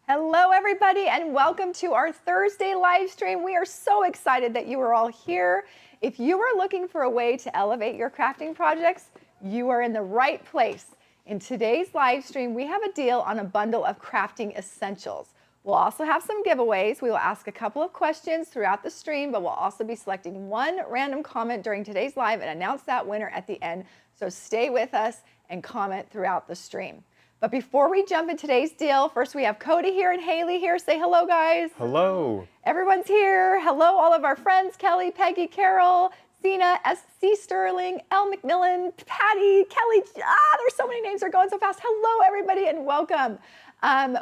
Hello everybody and welcome to our Thursday live stream. We are so excited that you are all here. If you are looking for a way to elevate your crafting projects, you are in the right place. In today's live stream, we have a deal on a bundle of crafting essentials. We'll also have some giveaways. We will ask a couple of questions throughout the stream, but we'll also be selecting one random comment during today's live and announce that winner at the end. So stay with us and comment throughout the stream. But before we jump in today's deal, first we have Cody here and Haley here. Say hello, guys. Hello. Everyone's here. Hello, all of our friends, Kelly, Peggy, Carol, Sina, S.C. Sterling, L. McMillan, Patty, Kelly. There's so many names. They're going so fast. Hello, everybody, and welcome.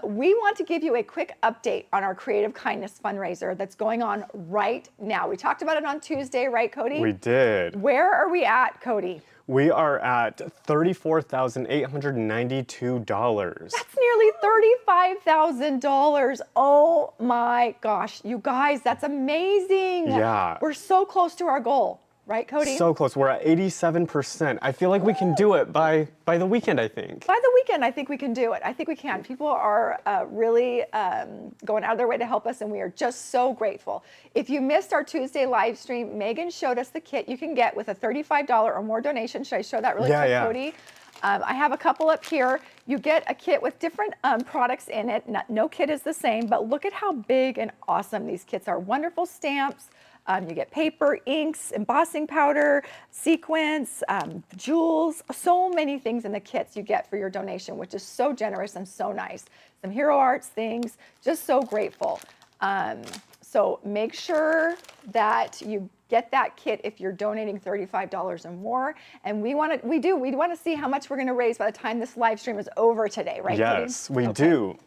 We want to give you a quick update on our Creative Kindness fundraiser that's going on right now. We talked about it on Tuesday, right, Cody? We did. Where are we at, Cody? We are at $34,892. That's nearly $35,000. Oh my gosh, you guys, that's amazing. Yeah. We're so close to our goal, right, Cody? So close. We're at 87%. I feel like we can do it by the weekend, I think. By the weekend, I think we can do it. I think we can. People are really going out of their way to help us, and we are just so grateful. If you missed our Tuesday live stream, Megan showed us the kit you can get with a $35 or more donation. Should I show that really quick, Cody? I have a couple up here. You get a kit with different products in it. No kit is the same, but look at how big and awesome these kits are. Wonderful stamps. You get paper, inks, embossing powder, sequins, jewels, so many things in the kits you get for your donation, which is so generous and so nice. Some Hero Arts things, just so grateful. So make sure that you get that kit if you're donating $35 or more. And we want to see how much we're going to raise by the time this live stream is over today, right, Yes, Cody? we do.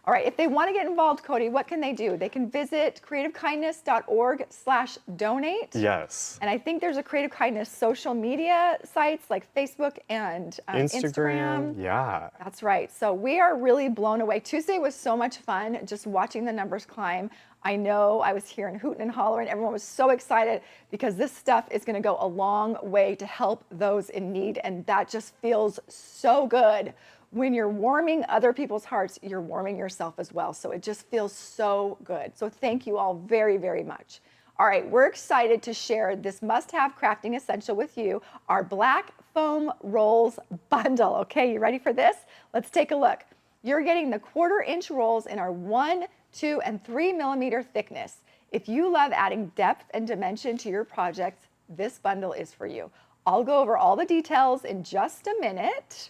All right, if they want to get involved, Cody, what can they do? They can visit creativekindness.org/donate. Yes. And I think there's a Creative Kindness social media sites like Facebook and Instagram. Yeah. That's right. So we are really blown away. Tuesday was so much fun, just watching the numbers climb. I know I was here and hooting and hollering. Everyone was so excited because this stuff is going to go a long way to help those in need. And that just feels so good. When you're warming other people's hearts, you're warming yourself as well. So it just feels so good. So thank you all very, very much. All right, we're excited to share this must-have crafting essential with you, our Black Foam Rolls Bundle. Okay, you ready for this? Let's take a look. You're getting the 1/4-inch rolls in our 1, 2, and 3 millimeter thickness. If you love adding depth and dimension to your projects, this bundle is for you. I'll go over all the details in just a minute.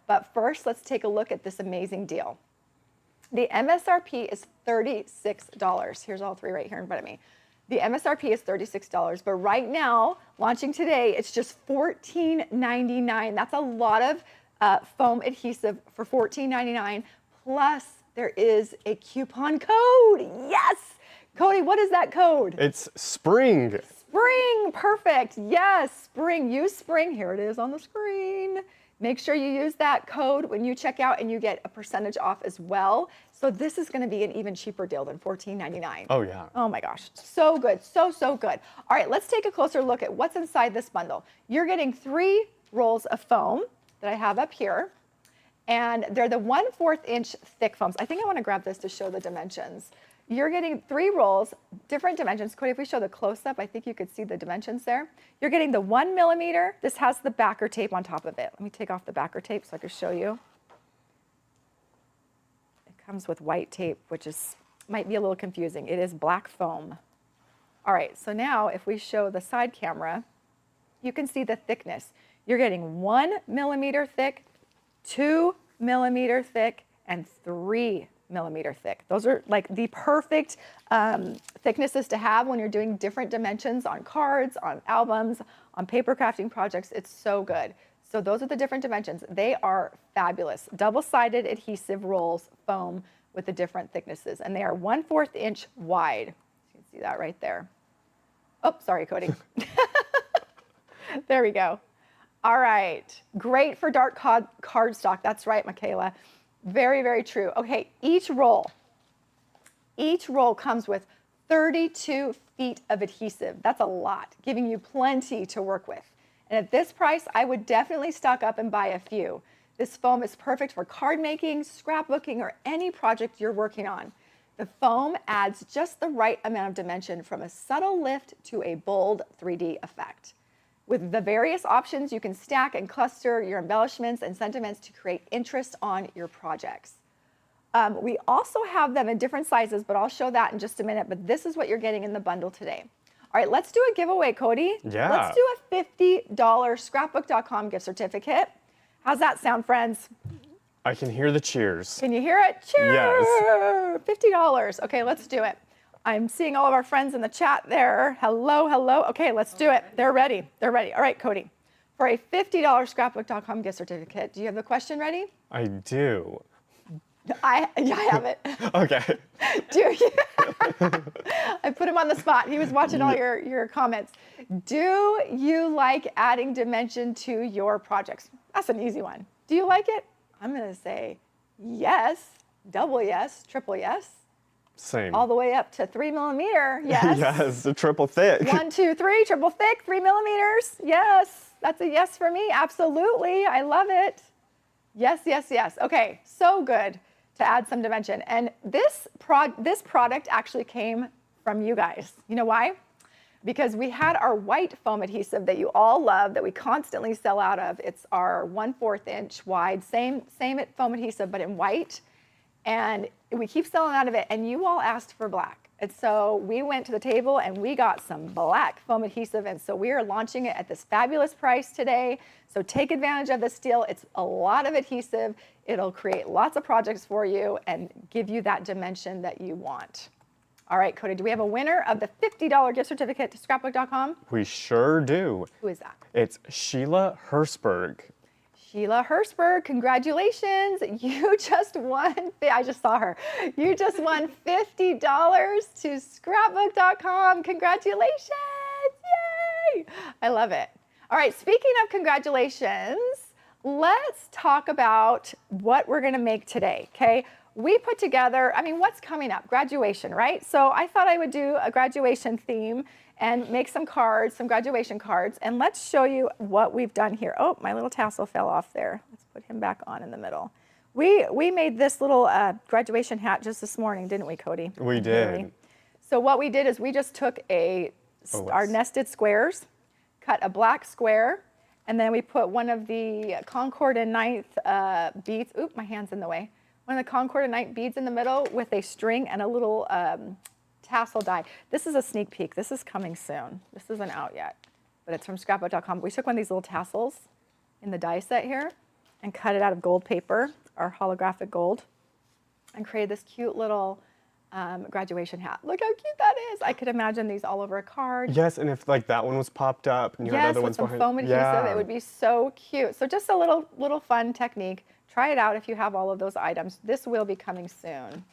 But first, let's take a look at this amazing deal. The MSRP is $36. Here's all three right here in front of me. The MSRP is $36, but right now, launching today, it's just $14.99. That's a lot of foam adhesive for $14.99. Plus, there is a coupon code. Yes! Cody, what is that code? It's spring. Spring, perfect. Yes, spring. Use spring. Here it is on the screen. Make sure you use that code when you check out and you get a percentage off as well. So this is going to be an even cheaper deal than $14.99. Oh, yeah. Oh my gosh. So good. So, so good. All right, let's take a closer look at what's inside this bundle. You're getting 3 rolls of foam that I have up here. And they're the 1/4 inch thick foams. I think I want to grab this to show the dimensions. You're getting 3 rolls, different dimensions. Cody, if we show the close-up, I think you could see the dimensions there. You're getting the 1 millimeter. This has the backer tape on top of it. Let me take off the backer tape so I can show you. It comes with white tape, which might be a little confusing. It is black foam. All right, so now if we show the side camera, you can see the thickness. You're getting 1 millimeter thick, 2 millimeter thick, and 3 millimeter thick. Those are like the perfect thicknesses to have when you're doing different dimensions on cards, on albums, on paper crafting projects. It's so good. So those are the different dimensions. They are fabulous. Double-sided adhesive rolls, foam with the different thicknesses, and they are 1/4 inch wide. You can see that right there. Oh, sorry, Cody. There we go. All right, great for dark cardstock. That's right, Michaela. Very, very true. Okay, each roll comes with 32 feet of adhesive. That's a lot, giving you plenty to work with. And at this price, I would definitely stock up and buy a few. This foam is perfect for card making, scrapbooking, or any project you're working on. The foam adds just the right amount of dimension, from a subtle lift to a bold 3D effect. With the various options, you can stack and cluster your embellishments and sentiments to create interest on your projects. We also have them in different sizes, but I'll show that in just a minute. But this is what you're getting in the bundle today. All right, let's do a giveaway, Cody. Yeah. Let's do a $50 Scrapbook.com gift certificate. How's that sound, friends? I can hear the cheers. Can you hear it? Cheers! Yes. $50. Okay, let's do it. I'm seeing all of our friends in the chat there. Hello, hello. Okay, let's do it. They're ready. They're ready. All right, Cody. For a $50 Scrapbook.com gift certificate, do you have the question ready? I do. I have it. Okay. Do you? I put him on the spot. He was watching all your comments. Do you like adding dimension to your projects? That's an easy one. Do you like it? I'm going to say yes, double yes, triple yes. Same. All the way up to 3 millimeter, yes. Yes, the triple thick. 1, 2, 3, triple thick, 3 millimeters. Yes, that's a yes for me. Absolutely, I love it. Yes, yes, yes. Okay, so good to add some dimension. And this product actually came from you guys. You know why? Because we had our white foam adhesive that you all love, that we constantly sell out of. It's our 1/4 inch wide, same foam adhesive, but in white. And we keep selling out of it, and you all asked for black. And so we went to the table and we got some black foam adhesive, and so we are launching it at this fabulous price today. So take advantage of this deal. It's a lot of adhesive. It'll create lots of projects for you and give you that dimension that you want. All right, Cody, do we have a winner of the $50 gift certificate to Scrapbook.com? We sure do. Who is that? It's Sheila Hersberg. Sheila Hersberg, congratulations. You just won, I just saw her. You just won $50 to Scrapbook.com. Congratulations, yay. I love it. All right, speaking of congratulations, let's talk about what we're gonna make today, okay? We put together, what's coming up? Graduation, right? So I thought I would do a graduation theme and make some cards, some graduation cards, and let's show you what we've done here. Oh, my little tassel fell off there. Let's put him back on in the middle. We made this little graduation hat just this morning, didn't we, Cody? We did. So what we did is we just took our nested squares, cut a black square, and then we put one of the Concord and Ninth beads. Oop, my hand's in the way. One of the Concord and Ninth beads in the middle with a string and a little tassel die. This is a sneak peek. This is coming soon. This isn't out yet, but it's from Scrapbook.com. We took one of these little tassels in the die set here and cut it out of gold paper, our holographic gold, and created this cute little graduation hat. Look how cute that is. I could imagine these all over a card. Yes, and if like that one was popped up and you had other ones with some behind. foam adhesive, it would be so cute. So just a little fun technique. Try it out if you have all of those items. This will be coming soon.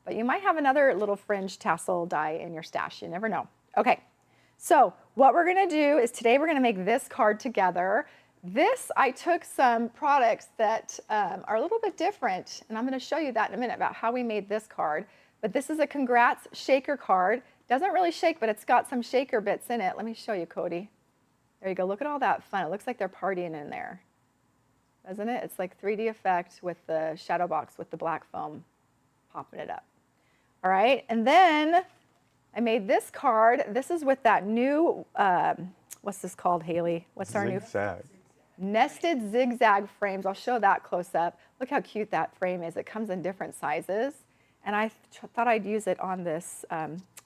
But you might have another little fringe tassel die in your stash. You never know. Okay, so what we're gonna do is today we're gonna make this card together. I took some products that are a little bit different, and I'm gonna show you that in a minute about how we made this card. But this is a congrats shaker card. Doesn't really shake, but it's got some shaker bits in it. Let me show you, Cody. There you go, look at all that fun. It looks like they're partying in there, doesn't it? It's like 3D effect with the shadow box with the black foam popping it up. All right, and then I made this card. This is with that new, what's this called, Haley? What's our new? Zigzag. Nested zigzag frames. I'll show that close up. Look how cute that frame is. It comes in different sizes. And I thought I'd use it on this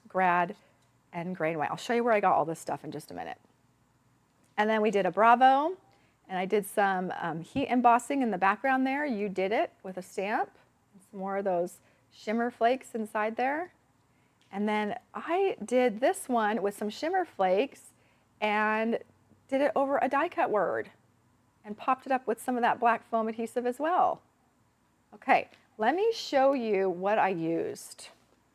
grad and grain white. I'll show you where I got all this stuff in just a minute. And then we did a Bravo, and I did some heat embossing in the background there. You did it with a stamp. Some more of those shimmer flakes inside there. And then I did this one with some shimmer flakes and did it over a die cut word and popped it up with some of that black foam adhesive as well. Okay, let me show you what I used.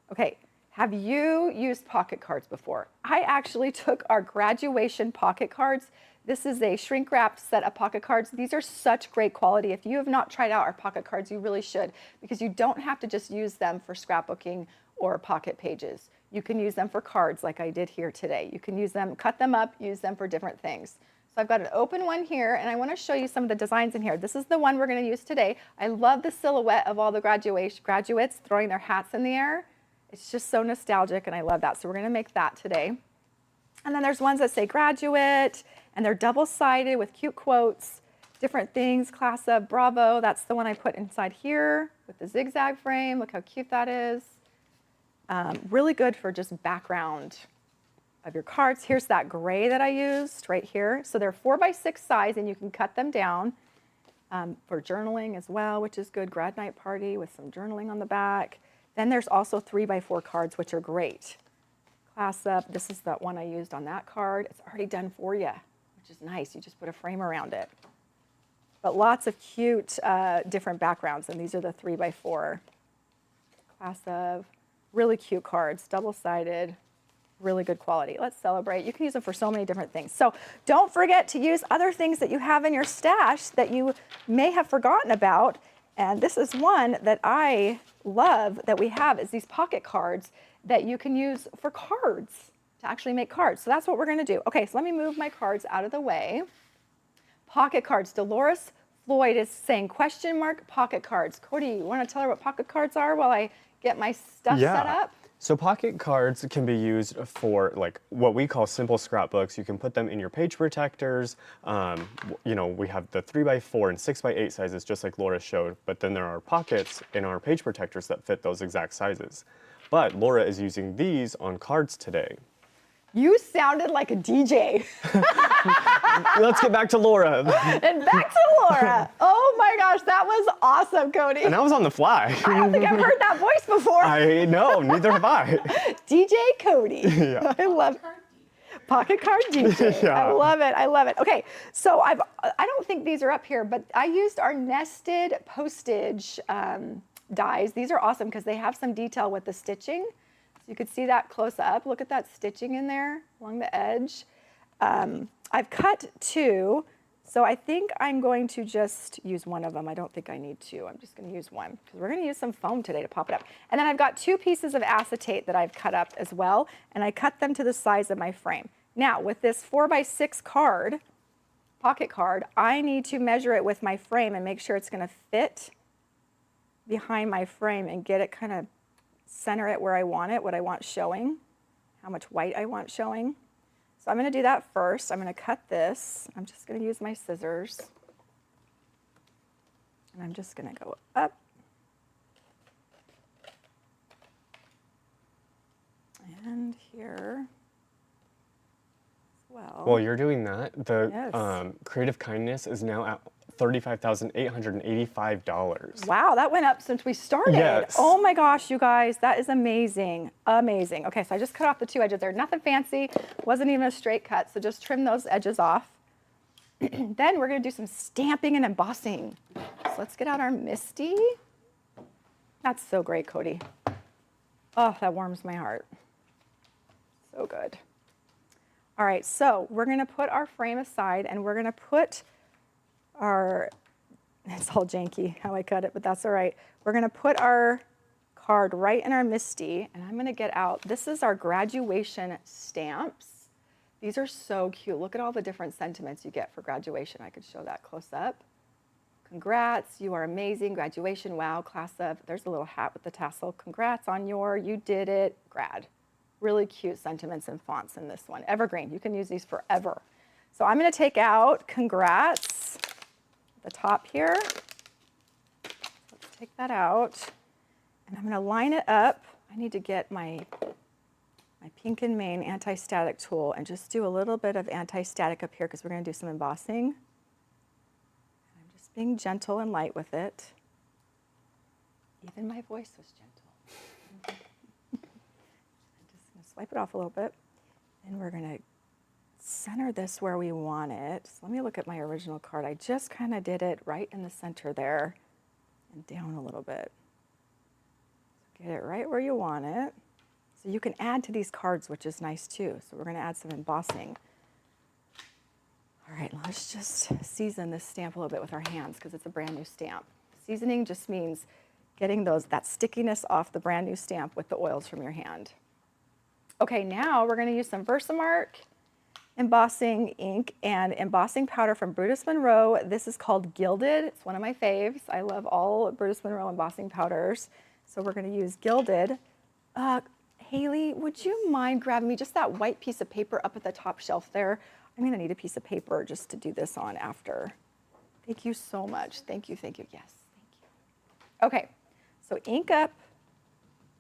Okay, have you used pocket cards before? I actually took our graduation pocket cards. This is a shrink wrapped set of pocket cards. These are such great quality. If you have not tried out our pocket cards, you really should, because you don't have to just use them for scrapbooking or pocket pages. You can use them for cards like I did here today. You can use them, cut them up, use them for different things. So I've got an open one here, and I want to show you some of the designs in here. This is the one we're going to use today. I love the silhouette of all the graduates throwing their hats in the air. It's just so nostalgic, and I love that. So we're going to make that today. And then there's ones that say graduate, and they're double-sided with cute quotes, different things, class of, bravo. That's the one I put inside here with the zigzag frame. Look how cute that is. Really good for just background of your cards. Here's that gray that I used right here. So they're 4x6 size, and you can cut them down for journaling as well, which is good. Grad night party with some journaling on the back. Then there's also 3x4 cards, which are great. Class up, this is that one I used on that card. It's already done for you, which is nice. You just put a frame around it. But lots of cute different backgrounds, and these are the 3x4. Class of, really cute cards, double-sided, really good quality. Let's celebrate. You can use them for so many different things. So don't forget to use other things that you have in your stash that you may have forgotten about. And this is one that I love that we have, is these pocket cards that you can use for cards, to actually make cards. So that's what we're going to do. Okay, so let me move my cards out of the way. Pocket cards. Dolores Floyd is saying question mark pocket cards. Cody, you want to tell her what pocket cards are while I get my stuff set up? So pocket cards can be used for like what we call simple scrapbooks. You can put them in your page protectors. You know, we have the 3x4 and 6x8 sizes, just like Laura showed, but then there are pockets in our page protectors that fit those exact sizes. But Laura is using these on cards today. You sounded like a DJ. Let's get back to Laura. And back to Laura. Oh my gosh, that was awesome, Cody. And I was on the fly. I don't think I've heard that voice before. I know, neither have I. DJ Cody. Yeah. I love Pocket card DJ. Yeah. I love it. I love it. Okay, so I don't think these are up here, but I used our nested postage dies. These are awesome because they have some detail with the stitching. So you could see that close up. Look at that stitching in there along the edge. I've cut two, so I think I'm going to just use one of them. I don't think I need two. I'm just going to use one because we're going to use some foam today to pop it up. And then I've got 2 pieces of acetate that I've cut up as well, and I cut them to the size of my frame. Now, with this 4x6 card, pocket card, I need to measure it with my frame and make sure it's going to fit behind my frame and get it kind of center it where I want it, what I want showing, how much white I want showing. So I'm going to do that first. I'm going to cut this. I'm just going to use my scissors. And I'm just going to go up. And here as well. While you're doing that, the Yes. Creative Kindness is now at $35,885. Wow, that went up since we started. Yes. Oh my gosh, you guys, that is amazing. Amazing. Okay, so I just cut off the 2 edges there. Nothing fancy, wasn't even a straight cut, so just trim those edges off. Then we're gonna do some stamping and embossing. So let's get out our Misty. That's so great, Cody. Oh, that warms my heart. So good. All right, so we're gonna put our frame aside and we're gonna put our, it's all janky how I cut it, but that's all right. We're gonna put our card right in our Misty, and I'm gonna get out, this is our graduation stamps. These are so cute. Look at all the different sentiments you get for graduation. I could show that close up. Congrats, you are amazing. Graduation, wow, class of, there's a little hat with the tassel. Congrats on your, you did it, grad. Really cute sentiments and fonts in this one. Evergreen, you can use these forever. So I'm gonna take out congrats, the top here. Let's take that out. And I'm gonna line it up. I need to get my Pink and Main anti-static tool and just do a little bit of anti-static up here because we're gonna do some embossing. I'm just being gentle and light with it. Even my voice was gentle. I'm just gonna swipe it off a little bit. And we're gonna center this where we want it. So let me look at my original card. I just kind of did it right in the center there and down a little bit. So get it right where you want it. So you can add to these cards, which is nice too. So we're going to add some embossing. All right, let's just season this stamp a little bit with our hands because it's a brand new stamp. Seasoning just means getting that stickiness off the brand new stamp with the oils from your hand. Okay, now we're going to use some Versamark. embossing ink and embossing powder from Brutus Monroe. This is called Gilded. It's one of my faves. I love all Brutus Monroe embossing powders. So we're going to use Gilded. Haley, would you mind grabbing me just that white piece of paper up at the top shelf there? I'm going to need a piece of paper just to do this on after. Thank you so much. Thank you, thank you. Yes, thank you. Okay, so ink up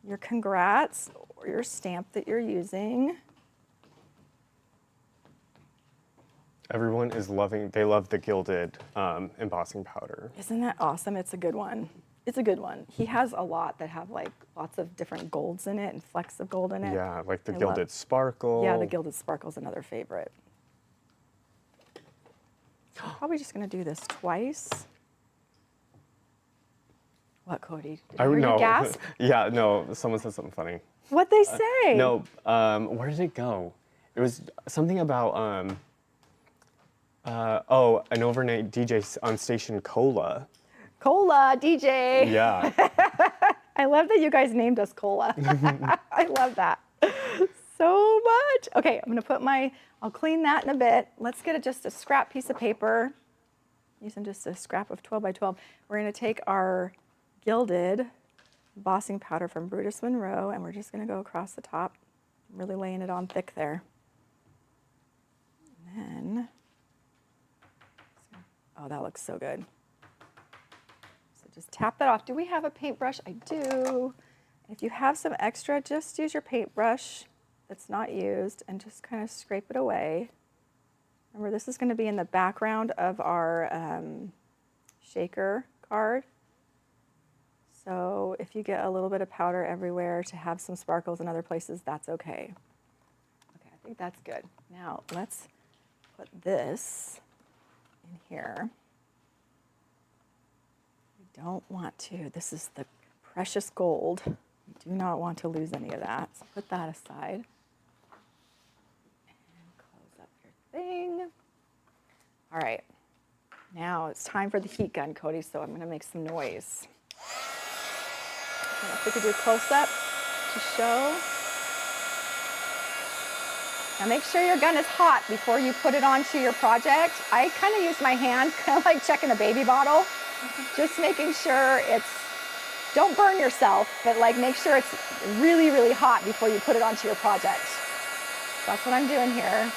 your congrats or your stamp that you're using. Everyone is they love the gilded embossing powder. Isn't that awesome? It's a good one. It's a good one. He has a lot that have like lots of different golds in it and flecks of gold in it. Yeah, like the gilded sparkle. Yeah, the gilded sparkle is another favorite. So I'm probably just going to do this twice. What, Cody? Did I hear you gasp? Yeah, no, someone said something funny. What'd they say? No, where did it go? It was something about, an overnight DJ on station Cola. Cola, DJ. Yeah. I love that you guys named us Cola. I love that so much. Okay, I'm gonna put I'll clean that in a bit. Let's get just a scrap piece of paper. Using just a scrap of 12 by 12. We're gonna take our gilded embossing powder from Brutus Monroe and we're just gonna go across the top, really laying it on thick there. And then, oh, that looks so good. Just tap that off. Do we have a paintbrush? I do. If you have some extra, just use your paintbrush that's not used and just kind of scrape it away. Remember, this is going to be in the background of our shaker card. So if you get a little bit of powder everywhere to have some sparkles in other places, that's okay. Okay, I think that's good. Now let's put this in here. Don't want to. This is the precious gold. You do not want to lose any of that. So put that aside. And close up your thing. All right. Now it's time for the heat gun, Cody, so I'm going to make some noise. If we could do a close-up to show. Now make sure your gun is hot before you put it onto your project. I kind of use my hand, kind of like checking a baby bottle. Just making sure don't burn yourself, but like make sure it's really, really hot before you put it onto your project. That's what I'm doing here.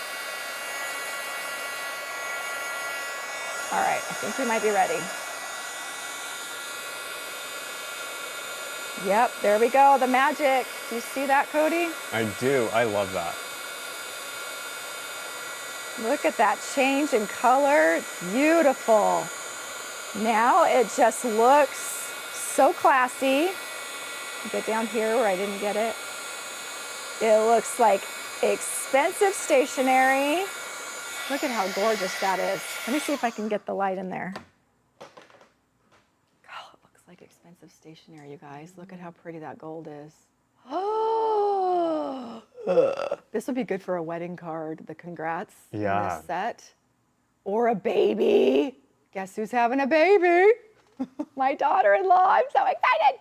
All right, I think we might be ready. Yep, there we go, the magic. Do you see that, Cody? I do, I love that. Look at that change in color, it's beautiful. Now it just looks so classy. Get down here where I didn't get it. It looks like expensive stationery. Look at how gorgeous that is. Let me see if I can get the light in there. Oh, it looks like expensive stationery, you guys. Look at how pretty that gold is. Oh, this would be good for a wedding card, the congrats in this set. Or a baby. Guess who's having a baby? My daughter-in-law. I'm so excited.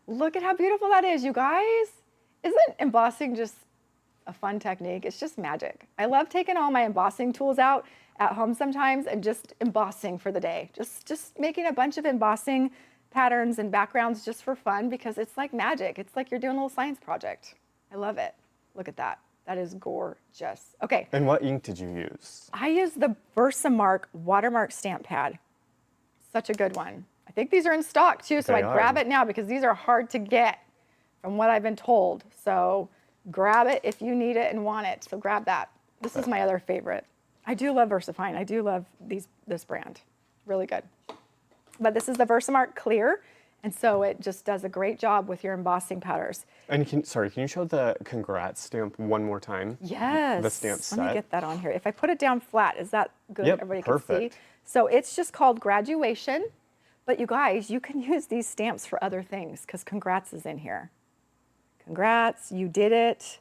Look at how beautiful that is, you guys. Isn't embossing just a fun technique? It's just magic. I love taking all my embossing tools out at home sometimes and just embossing for the day. Just making a bunch of embossing patterns and backgrounds just for fun because it's like magic. It's like you're doing a little science project. I love it. Look at that. That is gorgeous. Okay. And what ink did you use? I used the Versamark watermark stamp pad. Such a good one. I think these are in stock too, so I'd grab it now because these are hard to get from what I've been told. So grab it if you need it and want it. So grab that. This is my other favorite. I do love VersaFine. I do love this brand. Really good. But this is the Versamark Clear. And so it just does a great job with your embossing powders. And can you show the congrats stamp one more time? Yes. The stamp set. Let me get that on here. If I put it down flat, is that good? Yep, Everybody perfect. can see. So it's just called Graduation. But you guys, you can use these stamps for other things because congrats is in here. Congrats, you did it.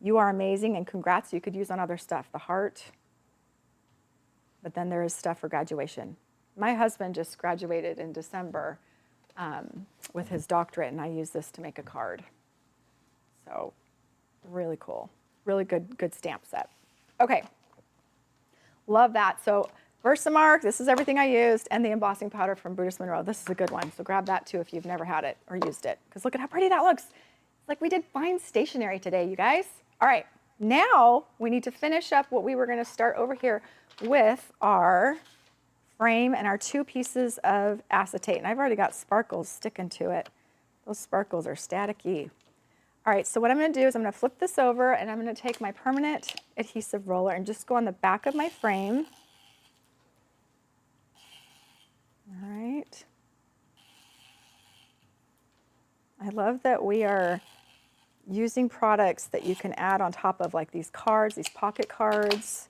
You are amazing. And congrats you could use on other stuff. The heart. But then there is stuff for graduation. My husband just graduated in December. With his doctorate, and I use this to make a card. So really cool. Really good stamp set. Okay, love that. So Versamark, this is everything I used, and the embossing powder from Brutus Monroe. This is a good one, so grab that too if you've never had it or used it, because look at how pretty that looks. It's like we did fine stationery today, you guys. All right, now we need to finish up what we were gonna start over here with our frame and our 2 pieces of acetate. And I've already got sparkles sticking to it. Those sparkles are staticky. All right, so what I'm gonna do is I'm gonna flip this over and I'm gonna take my permanent adhesive roller and just go on the back of my frame. All right. I love that we are using products that you can add on top of, like these cards, these pocket cards,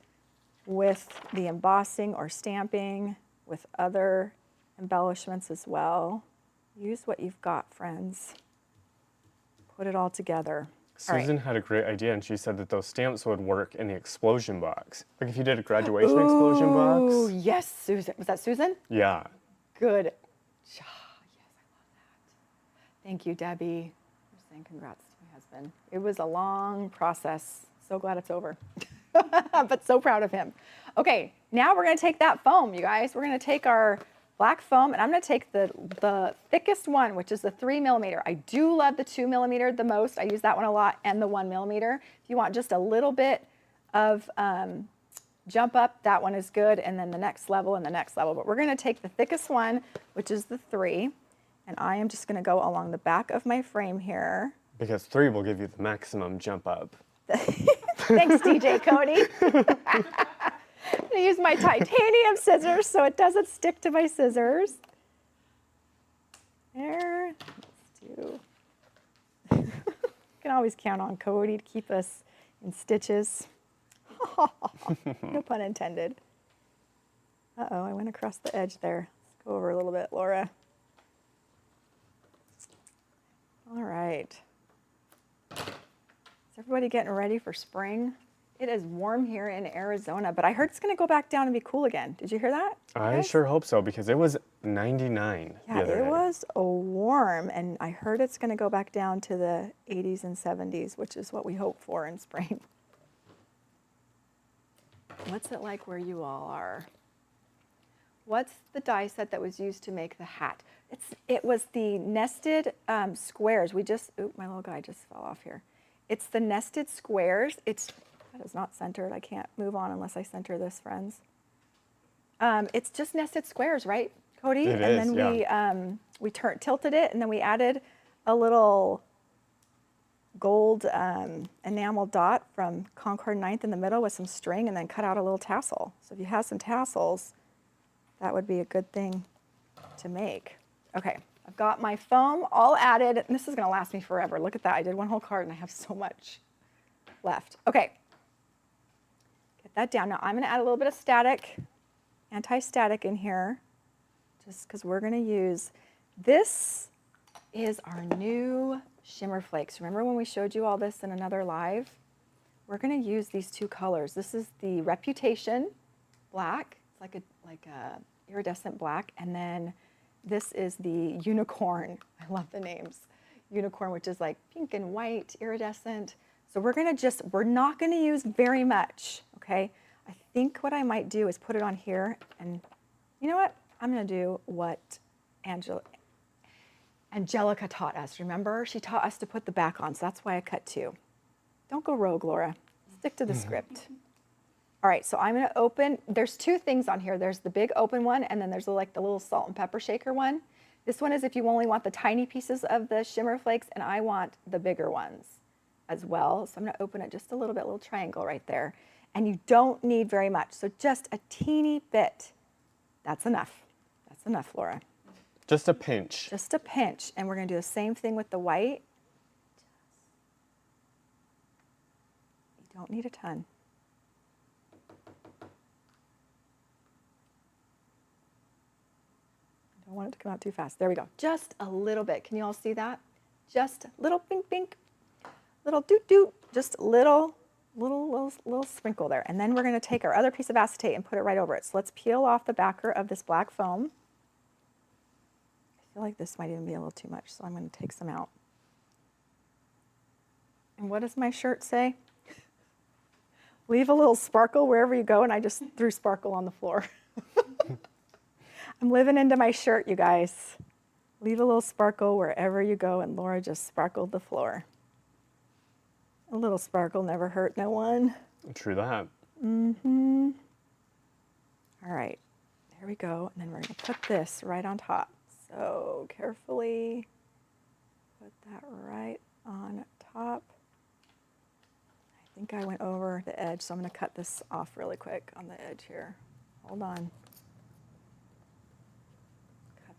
with the embossing or stamping, with other embellishments as well. Use what you've got, friends. Put it all together. Susan had a great idea, and she said that those stamps would work in the explosion box. Like if you did a graduation explosion Oh, box. yes, Susan. Was that Susan? Yeah. Good job. Yes, I love that. Thank you, Debbie, for saying congrats to my husband. It was a long process. So glad it's over. But so proud of him. Okay, now we're going to take that foam, you guys. We're going to take our black foam, and I'm going to take the thickest one, which is the 3 millimeter. I do love the 2 millimeter the most. I use that one a lot, and the 1 millimeter. If you want just a little bit of jump up, that one is good, and then the next level and the next level. But we're going to take the thickest one, which is the 3, and I am just going to go along the back of my frame here. Because 3 will give you the maximum jump up. Thanks, DJ Cody. I'm gonna use my titanium scissors so it doesn't stick to my scissors. There, let's do. You can always count on Cody to keep us in stitches. No pun intended. Uh-oh, I went across the edge there. Let's go over a little bit, Laura. All right. Is everybody getting ready for spring? It is warm here in Arizona, but I heard it's going to go back down and be cool again. Did you hear that? I sure hope so, because it was 99 Yeah, the other day. it was warm, and I heard it's going to go back down to the 80s and 70s, which is what we hope for in spring. What's it like where you all are? What's the die set that was used to make the hat? It was the nested squares. Oop, my little guy just fell off here. It's the nested squares. That is not centered. I can't move on unless I center this, friends. It's just nested squares, right, Cody? It and is, then yeah. we tilted it, and then we added a little gold enamel dot from Concord 9th in the middle with some string, and then cut out a little tassel. So if you have some tassels, that would be a good thing to make. Okay, I've got my foam all added, and this is gonna last me forever. Look at that, I did one whole card and I have so much left. Okay, get that down. Now I'm gonna add a little bit of static, anti-static in here, just because we're gonna use, this is our new shimmer flakes. Remember when we showed you all this in another live? We're gonna use these 2 colors. This is the Reputation black, it's like a iridescent black, and then this is the Unicorn. I love the names. Unicorn, which is like pink and white, iridescent. So we're not gonna use very much, okay? I think what I might do is put it on here, and you know what? I'm gonna do what Angelica taught us. Remember? She taught us to put the back on, so that's why I cut 2. Don't go rogue, Laura. Stick to the script. All right, so I'm gonna open, there's 2 things on here. There's the big open one, and then there's like the little salt and pepper shaker one. This one is if you only want the tiny pieces of the shimmer flakes, and I want the bigger ones as well. So I'm gonna open it just a little bit, little triangle right there. And you don't need very much, so just a teeny bit. That's enough. That's enough, Laura. Just a pinch. Just a pinch, and we're gonna do the same thing with the white. You don't need a ton. I don't want it to come out too fast. There we go. Just a little bit. Can you all see that? Just little pink, pink, little doot, doot. Just little sprinkle there. And then we're gonna take our other piece of acetate and put it right over it. So let's peel off the backer of this black foam. I feel like this might even be a little too much, so I'm gonna take some out. And what does my shirt say? Leave a little sparkle wherever you go, and I just threw sparkle on the floor. I'm living into my shirt, you guys. Leave a little sparkle wherever you go, and Laura just sparkled the floor. A little sparkle never hurt no one. True that. Mm-hmm. All right, there we go. And then we're gonna put this right on top. So carefully put that right on top. I think I went over the edge, so I'm gonna cut this off really quick on the edge here. Hold on. Cut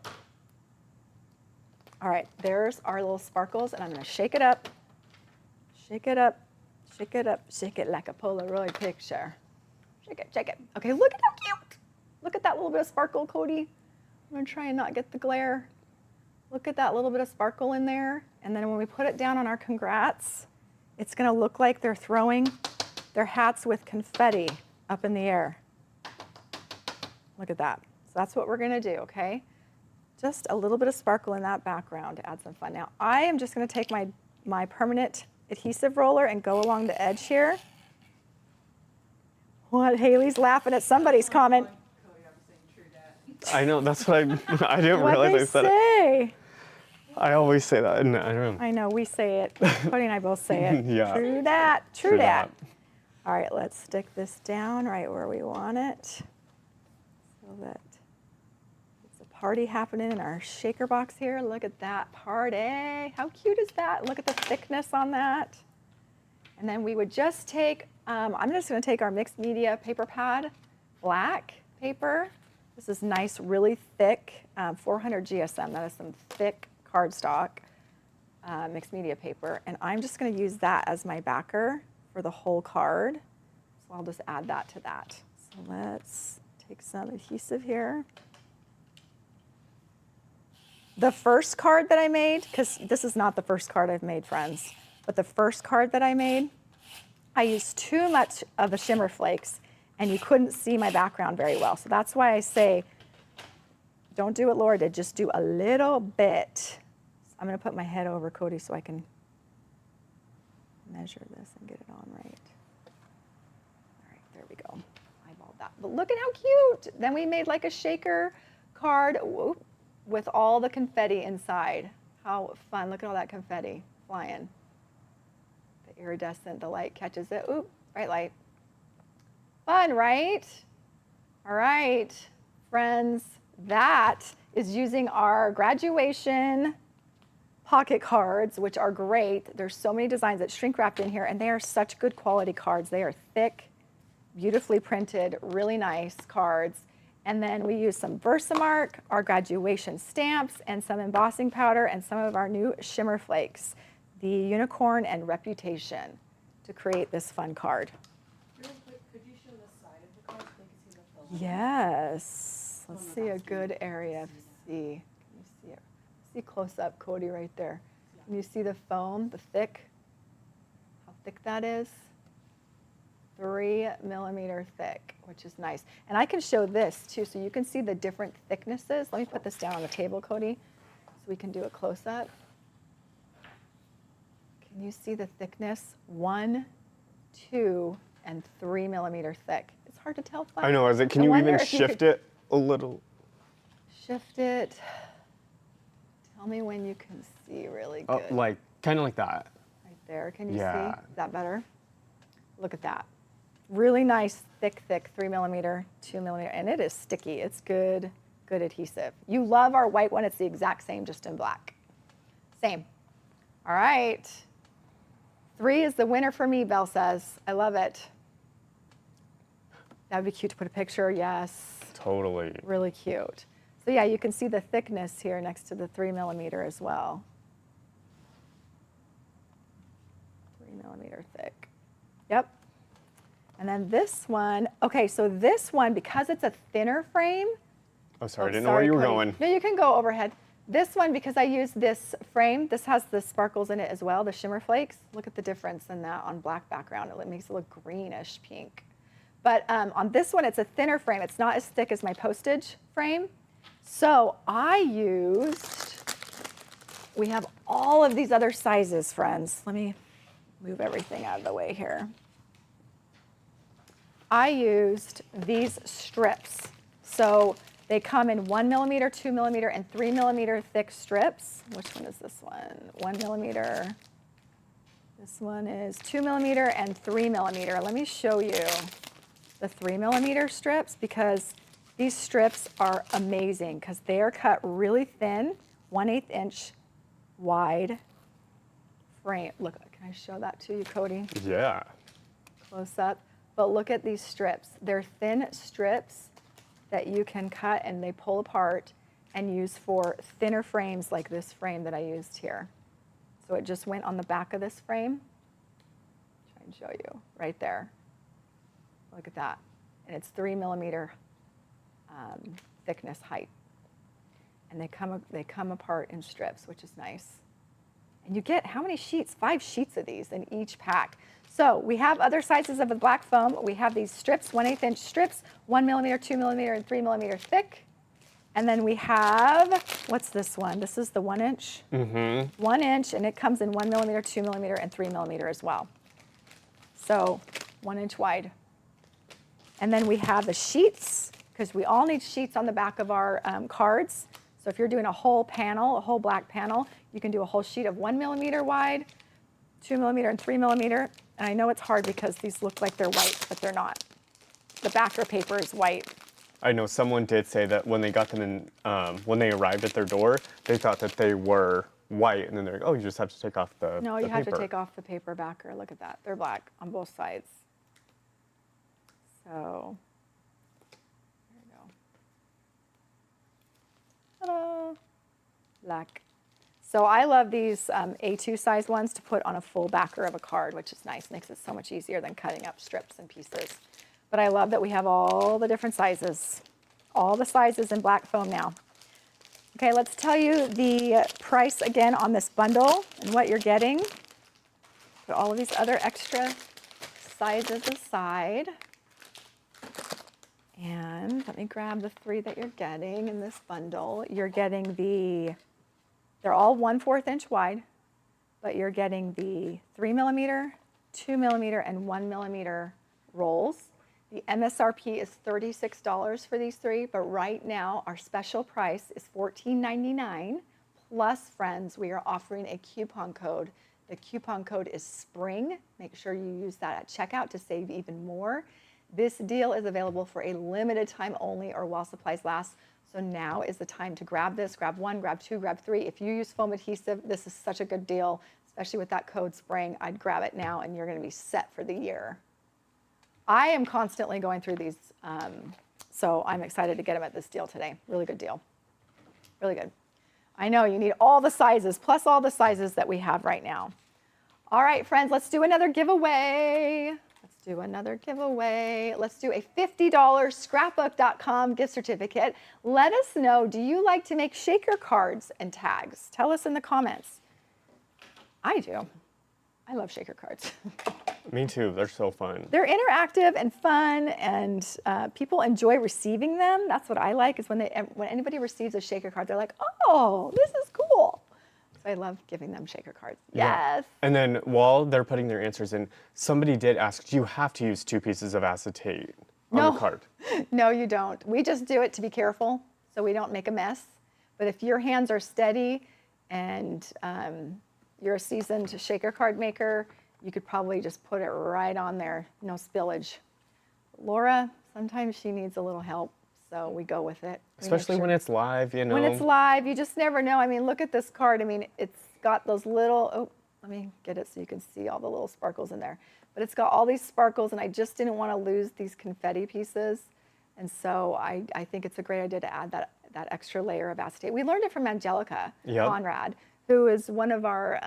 that. All right, there's our little sparkles, and I'm gonna shake it up. Shake it up, shake it up, shake it like a Polaroid picture. Shake it, shake it. Okay, look at how cute. Look at that little bit of sparkle, Cody. I'm gonna try and not get the glare. Look at that little bit of sparkle in there. And then when we put it down on our congrats, it's gonna look like they're throwing their hats with confetti up in the air. Look at that. So that's what we're gonna do, okay? Just a little bit of sparkle in that background to add some fun. Now, I am just gonna take my permanent adhesive roller and go along the edge here. What? Haley's laughing at somebody's comment. I know, that's what I didn't What'd realize they I said it. say? I always say that, and I don't know. I know, we say it. Cody and I both say it. Yeah. True that, true that. that. All right, let's stick this down right where we want it so that it's a party happening in our shaker box here. Look at that party. How cute is that? Look at the thickness on that. And then we would just take, I'm just gonna take our mixed media paper pad, black paper. This is nice, really thick, 400 GSM. That is some thick cardstock mixed media paper. And I'm just gonna use that as my backer for the whole card. So I'll just add that to that. So let's take some adhesive here. The first card that I made, because this is not the first card I've made, friends, but the first card that I made, I used too much of the shimmer flakes and you couldn't see my background very well. So that's why I say, don't do what Laura did, just do a little bit. I'm gonna put my head over Cody so I can measure this and get it on right. All right, there we go. Eyeballed that. But look at how cute. Then we made like a shaker card with all the confetti inside. How fun. Look at all that confetti flying. The iridescent, the light catches it. Ooh, bright light. Fun, right? All right, friends, that is using our graduation pocket cards, which are great. There's so many designs that shrink wrapped in here, and they are such good quality cards. They are thick, beautifully printed, really nice cards. And then we use some Versamark, our graduation stamps, and some embossing powder, and some of our new shimmer flakes, the Unicorn and Reputation, to create this fun card. Real quick, could you show the side of the card so they can see the film? Yes. Let's see a good area. See. Can you see it? See close up, Cody, right there. Can you see the foam, the thick? How thick that is? 3 millimeter thick, which is nice. And I can show this too, so you can see the different thicknesses. Let me put this down on the table, Cody, so we can do a close up. Can you see the thickness? 1, 2, and 3 millimeter thick. It's hard to tell. I know, is it, can I you wonder even if you shift could it a little? Shift it. Tell me when you can see really good. Oh, like, kind of like that. Right there, can you Yeah. see? Is that better? Look at that. Really nice, thick, 3 millimeter, 2 millimeter, and it is sticky. It's good, good adhesive. You love our white one. It's the exact same, just in black. Same. All right. 3 is the winner for me, Belle says. I love it. That would be cute to put a picture, yes. Totally. Really cute. So yeah, you can see the thickness here next to the 3 millimeter as well. 3 millimeter thick. Yep. And then this one, okay, so this one, because it's a thinner frame. Oh, sorry, I didn't know sorry, where you were Cody. going. No, you can go overhead. This one, because I use this frame, this has the sparkles in it as well, the shimmer flakes. Look at the difference in that on black background. It makes it look greenish pink. But on this one, it's a thinner frame. It's not as thick as my postage frame. So I used, we have all of these other sizes, friends. Let me move everything out of the way here. I used these strips. So they come in 1 millimeter, 2 millimeter, and 3 millimeter thick strips. Which one is this one? 1 millimeter. This one is 2 millimeter and 3 millimeter. Let me show you the 3 millimeter strips because these strips are amazing because they are cut really thin, 1/8 inch wide frame. Look, can I show that to you, Cody? Yeah. Close up. But look at these strips. They're thin strips that you can cut and they pull apart and use for thinner frames like this frame that I used here. So it just went on the back of this frame. Try and show you right there. Look at that. And it's 3 millimeter thickness height. And they come apart in strips, which is nice. And you get how many sheets? 5 sheets of these in each pack. So we have other sizes of the black foam. We have these strips, 1/8 inch strips, 1 millimeter, 2 millimeter, and 3 millimeter thick. And then we have, what's this one? This is the 1 inch. 1 inch, and it comes in 1 millimeter, 2 millimeter, and 3 millimeter as well. So 1 inch wide. And then we have the sheets, because we all need sheets on the back of our cards. So if you're doing a whole panel, a whole black panel, you can do a whole sheet of 1 millimeter wide, 2 millimeter, and 3 millimeter. And I know it's hard because these look like they're white, but they're not. The backer paper is white. I know someone did say that when they got them in, when they arrived at their door, they thought that they were white, and then they're like, oh, you just have to take off the No, the you have to paper. take off the paper backer. Look at that. They're black on both sides. So, there we go. Ta-da! Black. So I love these A2 size ones to put on a full backer of a card, which is nice. Makes it so much easier than cutting up strips and pieces. But I love that we have all the different sizes, all the sizes in black foam now. Okay, let's tell you the price again on this bundle and what you're getting. Put all of these other extra sizes aside. And let me grab the 3 that you're getting in this bundle. You're getting they're all 1/4 inch wide, but you're getting the 3 millimeter, 2 millimeter, and 1 millimeter rolls. The MSRP is $36 for these 3, but right now our special price is $14.99. Plus, friends, we are offering a coupon code. The coupon code is SPRING. Make sure you use that at checkout to save even more. This deal is available for a limited time only or while supplies last. So now is the time to grab this, grab 1, grab 2, grab 3. If you use foam adhesive, this is such a good deal, especially with that code SPRING. I'd grab it now and you're gonna be set for the year. I am constantly going through these, so I'm excited to get them at this deal today. Really good deal, really good. I know you need all the sizes, plus all the sizes that we have right now. All right, friends, let's do another giveaway. Let's do another giveaway. Let's do a $50 Scrapbook.com gift certificate. Let us know, do you like to make shaker cards and tags? Tell us in the comments. I do. I love shaker cards. Me too. They're so fun. They're interactive and fun, and people enjoy receiving them. That's what I like, is when anybody receives a shaker card, they're like, oh, this is cool. So I love giving them shaker cards. Yeah. Yes. And then while they're putting their answers in, somebody did ask, do you have to use 2 pieces of acetate on the card? No, you don't. We just do it to be careful so we don't make a mess. But if your hands are steady and you're a seasoned shaker card maker, you could probably just put it right on there, no spillage. Laura, sometimes she needs a little help, so we go with it. Especially when it's live, you know. When it's live, you just never know. I mean, look at this card. I mean, it's got those little, oh, let me get it so you can see all the little sparkles in there. But it's got all these sparkles, and I just didn't want to lose these confetti pieces. And so I think it's a great idea to add that extra layer of acetate. We learned it from Angelica Conrad, who is one of our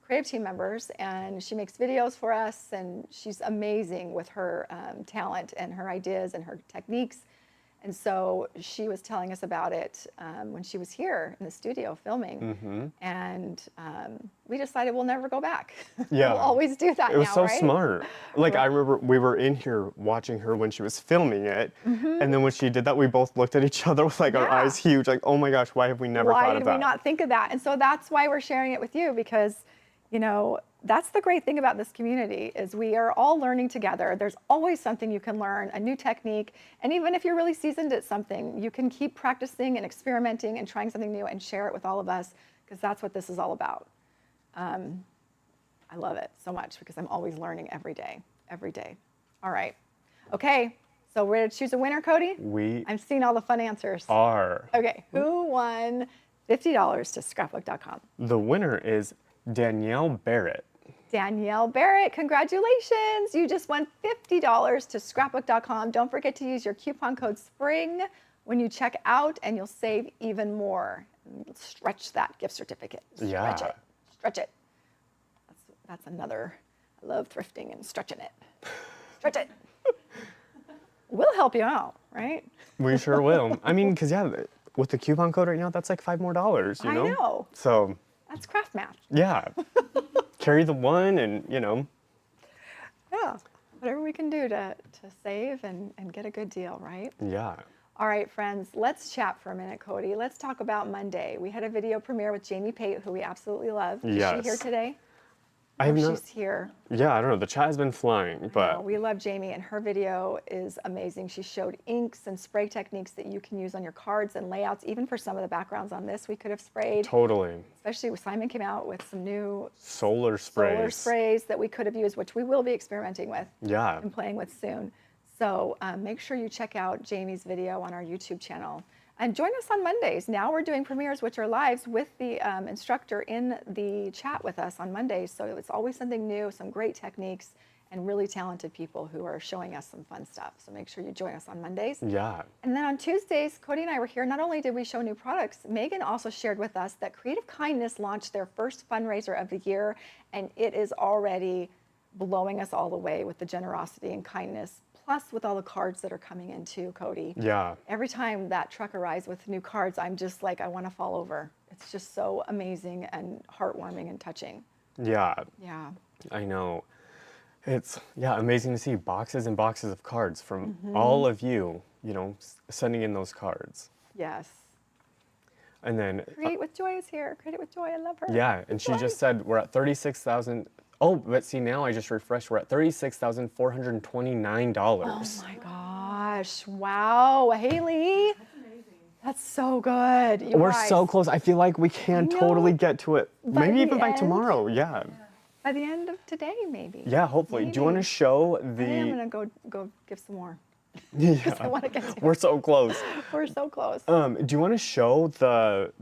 creative team members, and she makes videos for us, and she's amazing with her talent and her ideas and her techniques. And so she was telling us about it when she was here in the studio filming, and we decided we'll never go back. Yeah. We'll always do that now, It was so right? smart. Like, I remember we were in here watching her when she was filming it, and then when she did that, we both looked at each other with like our eyes huge, like, oh my gosh, why have we never thought of that? Why did we not think of that? And so that's why we're sharing it with you, because You know, that's the great thing about this community is we are all learning together. There's always something you can learn, a new technique. And even if you're really seasoned at something, you can keep practicing and experimenting and trying something new and share it with all of us because that's what this is all about. I love it so much because I'm always learning every day, every day. All right. Okay. So we're ready to choose a winner, Cody? I'm seeing all the fun answers. Are. Okay. Who won $50 to scrapbook.com? The winner is Danielle Barrett. Danielle Barrett, congratulations. You just won $50 to scrapbook.com. Don't forget to use your coupon code SPRING when you check out and you'll save even more. Stretch that gift certificate. Stretch Yeah. it. Stretch it. That's another, I love thrifting and stretching it. Stretch it. We'll help you out, right? We sure will. I mean, because, yeah, with the coupon code right now, that's like $5 more, you know? I know. So, That's craft math. yeah. Carry the one and, you know. Yeah. Whatever we can do to save and get a good deal, right? Yeah. All right, friends, let's chat for a minute, Cody. Let's talk about Monday. We had a video premiere with Jamie Pate, who we absolutely love. Is Yes. she here today? I have Oh, not. she's here. Yeah, I don't know. The chat has been flying, but No, we love Jamie, and her video is amazing. She showed inks and spray techniques that you can use on your cards and layouts, even for some of the backgrounds on this we could have sprayed. totally. Especially with Simon came out with some new Solar sprays. solar sprays that we could have used, which we will be experimenting with Yeah. and playing with soon. So make sure you check out Jamie's video on our YouTube channel. And join us on Mondays. Now we're doing premieres, which are lives with the instructor in the chat with us on Mondays. So it's always something new, some great techniques, and really talented people who are showing us some fun stuff. So make sure you join us on Mondays. Yeah. And then on Tuesdays, Cody and I were here. Not only did we show new products, Megan also shared with us that Creative Kindness launched their first fundraiser of the year, and it is already blowing us all away with the generosity and kindness, plus with all the cards that are coming in too, Cody. Yeah. Every time that truck arrives with new cards, I'm just like, I want to fall over. It's just so amazing and heartwarming and touching. Yeah. Yeah. I know. It's, yeah, amazing to see boxes and boxes of cards from all of you, you know, sending in those cards. Yes. And then, Create with Joy is here. Create it with Joy. I love her. yeah, and she Joy. just said we're at 36,000. Oh, but see, now I just refreshed. We're at $36,429. Oh my gosh. Wow. Haley. That's so good. You We're guys. so close. I feel like we can know. totally get to it. By Maybe the even by end. tomorrow. Yeah. By the end of today, maybe. Yeah, hopefully. Do you want to Maybe. show I am the. going to go give some more. I Yeah. want to get to We're so close. We're so close. Do you want to show the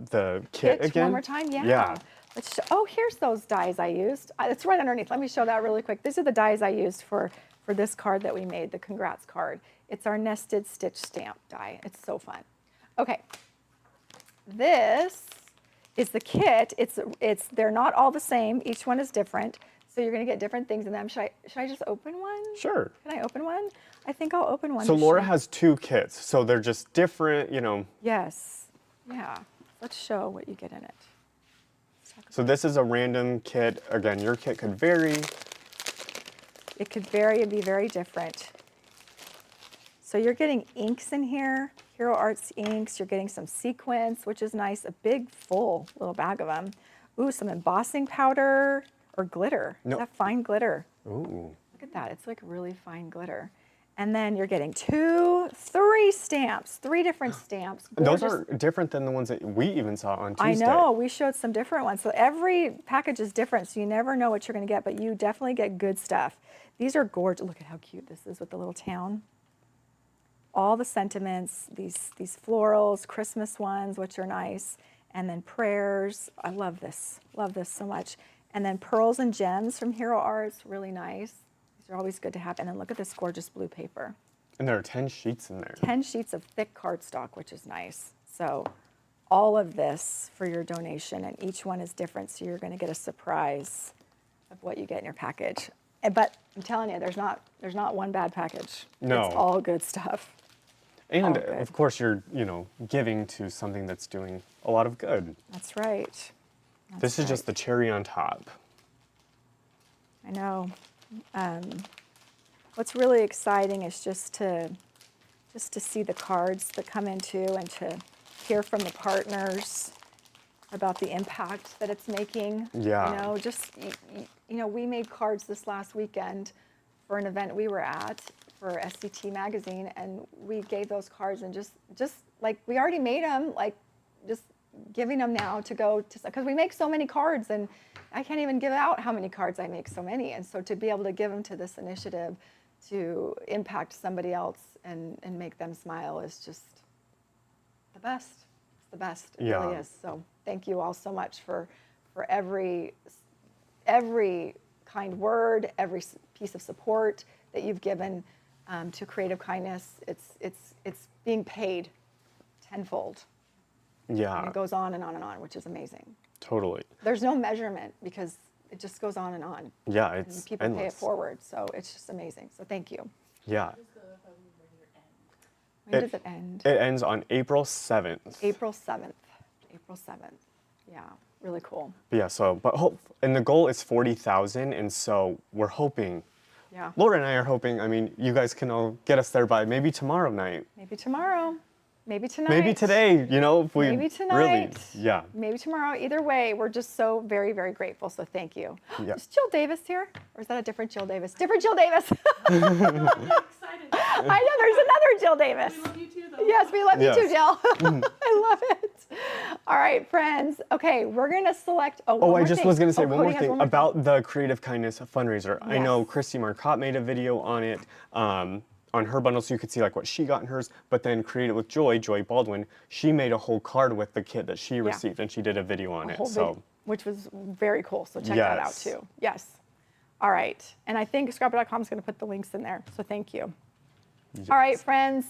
kit Pitch again? one more time? Yeah. Yeah. Let's oh, here's those dies I used. It's right underneath. Let me show that really quick. These are the dies I used for this card that we made, the congrats card. It's our nested stitch stamp die. It's so fun. Okay. This is the kit. They're not all the same. Each one is different. So you're going to get different things in them. Should I just open one? Sure. Can I open one? I think I'll open one. So to Laura show. has 2 kits, so they're just different, you know. Yes. Yeah. Let's show what you get in it. So this is a random kit. Again, your kit could vary. It could vary and be very different. So you're getting inks in here, Hero Arts inks. You're getting some sequins, which is nice. A big, full little bag of them. Ooh, some embossing powder or glitter. No. Is that fine glitter? Ooh. Look at that. It's like really fine glitter. And then you're getting 3 stamps, 3 different stamps. Those Gorgeous. are different than the ones that we even saw on I Tuesday. know, we showed some different ones. So every package is different, so you never know what you're gonna get, but you definitely get good stuff. These are gorgeous. Look at how cute this is with the little town. All the sentiments, these florals, Christmas ones, which are nice, and then prayers. I love this so much. And then pearls and gems from Hero Arts, really nice. These are always good to have. And then look at this gorgeous blue paper. And there are 10 sheets in there. 10 sheets of thick cardstock, which is nice. So all of this for your donation, and each one is different, so you're going to get a surprise of what you get in your package. But I'm telling you, there's not one bad package. No. It's all good stuff. And all good. of course, you're, you know, giving to something that's doing a lot of good. That's right. This is just the cherry on top. I know. What's really exciting is just to see the cards that come in too, and to hear from the partners about the impact that it's making. Yeah. You know, just, you know, we made cards this last weekend for an event we were at for SCT magazine, and we gave those cards and just like, we already made them, like just giving them now to go to, because we make so many cards and I can't even give out how many cards I make, so many. And so to be able to give them to this initiative to impact somebody else and make them smile is just the best. It's the best. It Yeah. really is. So thank you all so much for every kind word, every piece of support that you've given to Creative Kindness. It's being paid tenfold. Yeah. And it goes on and on and on, which is amazing. Totally. There's no measurement because it just goes on and on. Yeah, And it's people endless. pay it forward. So it's just amazing. So thank you. Yeah. What does the fundraiser end? When does it end? It ends on April 7th. April 7th. April 7th. Yeah, really cool. Yeah, so, and the goal is 40,000, and so we're hoping, Yeah. Laura and I are hoping, I mean, you guys can all get us there by maybe tomorrow night. Maybe tomorrow. Maybe tonight. Maybe today, you know, if we Maybe tonight. really, yeah. Maybe tomorrow. Either way, we're just so very, very grateful. So thank you. Yeah. Is Jill Davis here? Or is that a different Jill Davis? Different Jill Davis. I'm excited. I know there's another Jill Davis. We love you too, though. Yes, we love Yes. you too, Jill. I love it. All right, friends. Okay, we're going to select. Oh, Oh, one I more just thing. was going to say Oh, one Cody more has thing one more about the Creative Kindness fundraiser. I know Yes. Christy Marcotte made a video on it, on her bundle, so you could see like what she got in hers, but then Create It With Joy Baldwin, she made a whole card with the kit that she received, and she did a video on it. whole So video, which was very cool. So check that out Yes. too. Yes. All right. And I think Scrapbook.com is going to put the links in there. So thank you. All right, friends.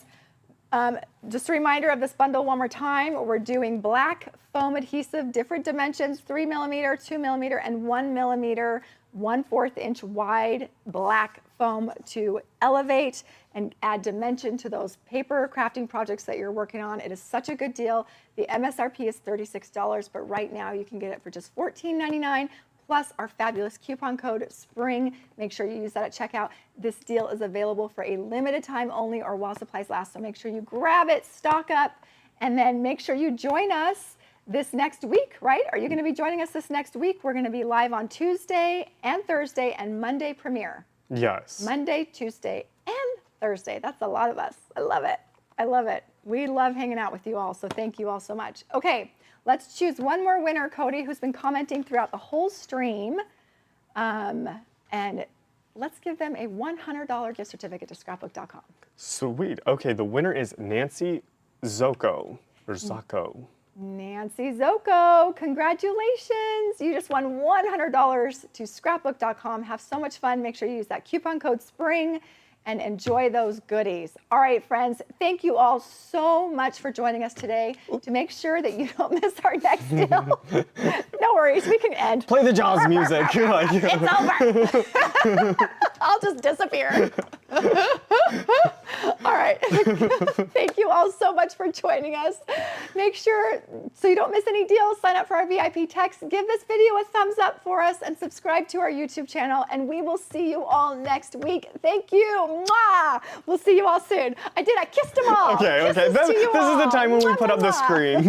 Just a reminder of this bundle one more time. We're doing black foam adhesive, different dimensions, 3mm, 2mm, and 1mm, 1/4 inch wide black foam to elevate and add dimension to those paper crafting projects that you're working on. It is such a good deal. The MSRP is $36, but right now you can get it for just $14.99 plus our fabulous coupon code SPRING. Make sure you use that at checkout. This deal is available for a limited time only or while supplies last, so make sure you grab it, stock up, and then make sure you join us this next week, right? Are you going to be joining us this next week? We're going to be live on Tuesday and Thursday and Monday premiere. yes. Monday, Tuesday, and Thursday. That's a lot of us. I love it. I love it. We love hanging out with you all, so thank you all so much. Okay, let's choose one more winner, Cody, who's been commenting throughout the whole stream. And let's give them a $100 gift certificate to scrapbook.com. Sweet. Okay, the winner is Nancy Zocco, or Zacco. Nancy Zocco, congratulations. You just won $100 to scrapbook.com. Have so much fun. Make sure you use that coupon code SPRING and enjoy those goodies. All right, friends, thank you all so much for joining us today. To make sure that you don't miss our next deal, no worries, we can end. Play the Jaws music. Like, It's over. I'll just disappear. All right. Thank you all so much for joining us. Make sure, so you don't miss any deals, sign up for our VIP text, give this video a thumbs up for us, and subscribe to our YouTube channel, and we will see you all next week. Thank you. Mwah! We'll see you all soon. I kissed them all. okay, Kisses to you this is the all. time when we Mwah, put up the mwah. screen.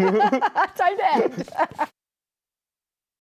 Time to end.